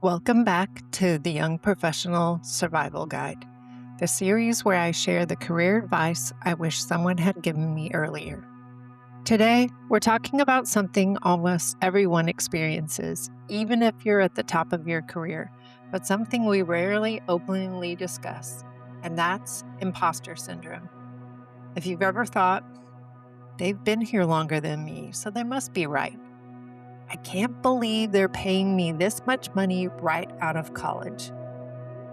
Welcome back to the Young Professional Survival Guide, the series where I share the career advice I wish someone had given me earlier. Today, we're talking about something almost everyone experiences, even if you're at the top of your career, but something we rarely openly discuss, and that's imposter syndrome. If you've ever thought, they've been here longer than me, so they must be right. I can't believe they're paying me this much money right out of college.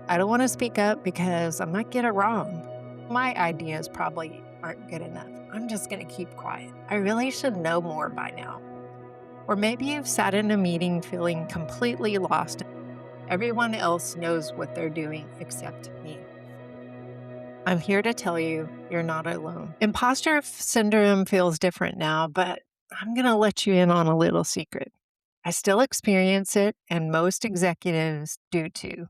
I don't want to speak up because I might get it wrong. My ideas probably aren't good enough. I'm just going to keep quiet. I really should know more by now. Or maybe you've sat in a meeting feeling completely lost. Everyone else knows what they're doing except me. I'm here to tell you, you're not alone. Imposter syndrome feels different now, but I'm going to let you in on a little secret. I still experience it, and most executives do too.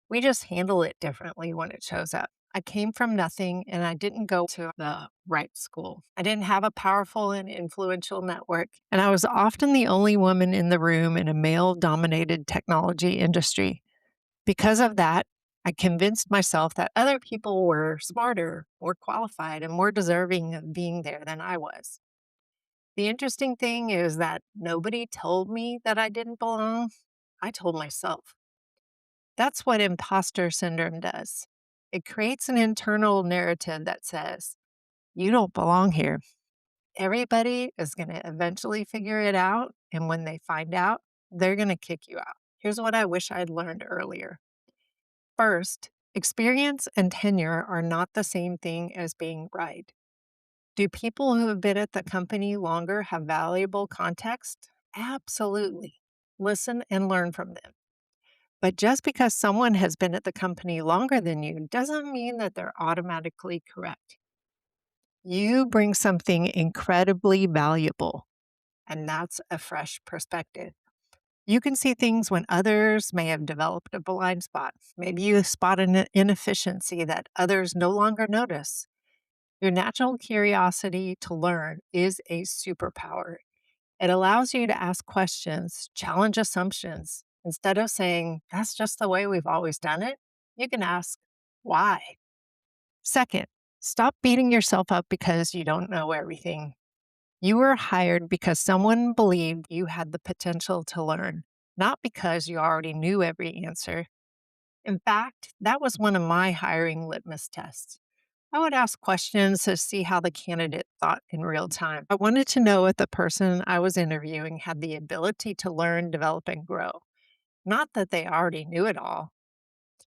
We just handle it differently when it shows up. I came from nothing and I didn't go to the right school. I didn't have a powerful and influential network, and I was often the only woman in the room in a male dominated technology industry. Because of that, I convinced myself that other people were smarter, more qualified, and more deserving of being there than I was. The interesting thing is that nobody told me that I didn't belong. I told myself. That's what imposter syndrome does. It creates an internal narrative that says, you don't belong here. Everybody is going to eventually figure it out. And when they find out, they're going to kick you out. Here's what I wish I'd learned earlier. First, experience and tenure are not the same thing as being right. Do people who have been at the company longer have valuable context? Absolutely. Listen and learn from them. But just because someone has been at the company longer than you doesn't mean that they're automatically correct. You bring something incredibly valuable, and that's a fresh perspective. You can see things when others may have developed a blind spot. Maybe you spot an inefficiency that others no longer notice. Your natural curiosity to learn is a superpower. It allows you to ask questions, challenge assumptions. Instead of saying, that's just the way we've always done it, you can ask, why? Second, stop beating yourself up because you don't know everything. You were hired because someone believed you had the potential to learn, not because you already knew every answer. In fact, that was one of my hiring litmus tests. I would ask questions to see how the candidate thought in real time. I wanted to know if the person I was interviewing had the ability to learn, develop, and grow, not that they already knew it all.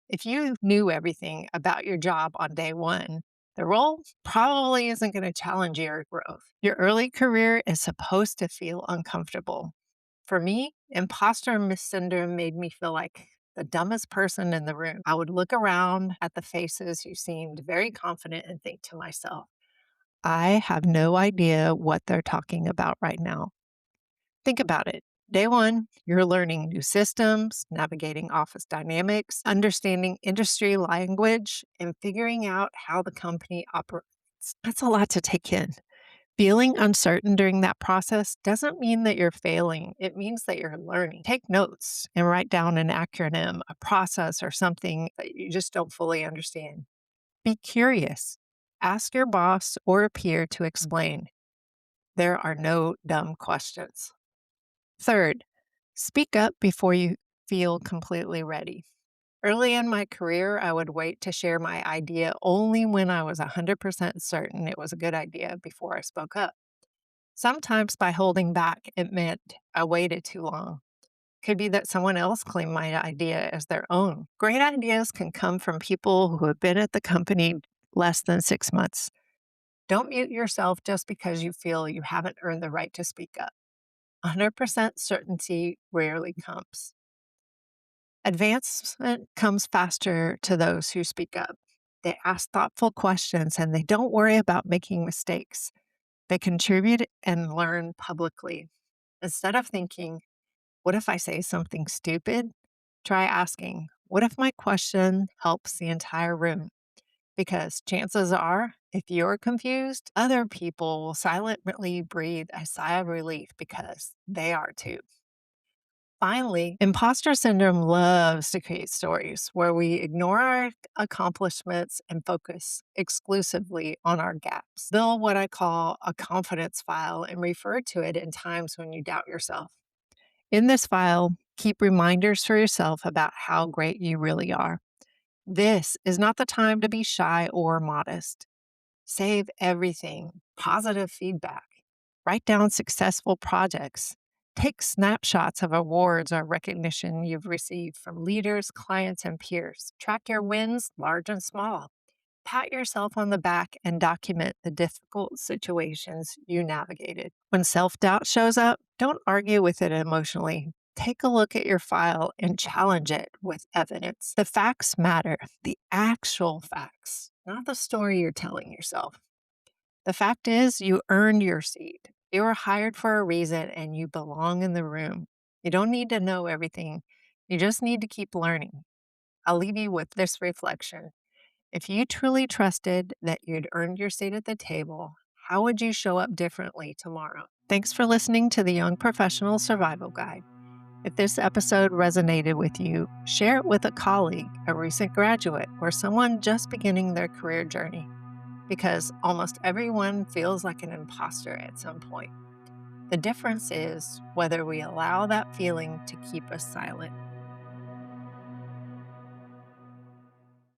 If you knew everything about your job on day one, the role probably isn't going to challenge your growth. Your early career is supposed to feel uncomfortable. For me, imposter syndrome made me feel like the dumbest person in the room. I would look around at the faces who seemed very confident and think to myself, I have no idea what they're talking about right now. Think about it. Day one, you're learning new systems, navigating office dynamics, understanding industry language, and figuring out how the company operates. That's a lot to take in. Feeling uncertain during that process doesn't mean that you're failing. It means that you're learning. Take notes and write down an acronym, a process, or something that you just don't fully understand. Be curious. Ask your boss or a peer to explain. There are no dumb questions. Third, speak up before you feel completely ready. Early in my career, I would wait to share my idea only when I was 100% certain it was a good idea before I spoke up. Sometimes by holding back, it meant I waited too long. Could be that someone else claimed my idea as their own. Great ideas can come from people who have been at the company less than 6 months. Don't mute yourself just because you feel you haven't earned the right to speak up. 100% certainty rarely comes. Advancement comes faster to those who speak up. They ask thoughtful questions and they don't worry about making mistakes. They contribute and learn publicly. Instead of thinking, what if I say something stupid? Try asking, what if my question helps the entire room? Because chances are, if you're confused, other people will silently breathe a sigh of relief because they are too. Finally, imposter syndrome loves to create stories where we ignore our accomplishments and focus exclusively on our gaps. Build what I call a confidence file and refer to it in times when you doubt yourself. In this file, keep reminders for yourself about how great you really are. This is not the time to be shy or modest. Save everything, positive feedback. Write down successful projects. Take snapshots of awards or recognition you've received from leaders, clients, and peers. Track your wins, large and small. Pat yourself on the back and document the difficult situations you navigated. When self doubt shows up, don't argue with it emotionally. Take a look at your file and challenge it with evidence. The facts matter, the actual facts, not the story you're telling yourself. The fact is, you earned your seat. You were hired for a reason and you belong in the room. You don't need to know everything, you just need to keep learning. I'll leave you with this reflection. If you truly trusted that you'd earned your seat at the table, how would you show up differently tomorrow? Thanks for listening to the Young Professional Survival Guide. If this episode resonated with you, share it with a colleague, a recent graduate, or someone just beginning their career journey, because almost everyone feels like an imposter at some point. The difference is whether we allow that feeling to keep us silent.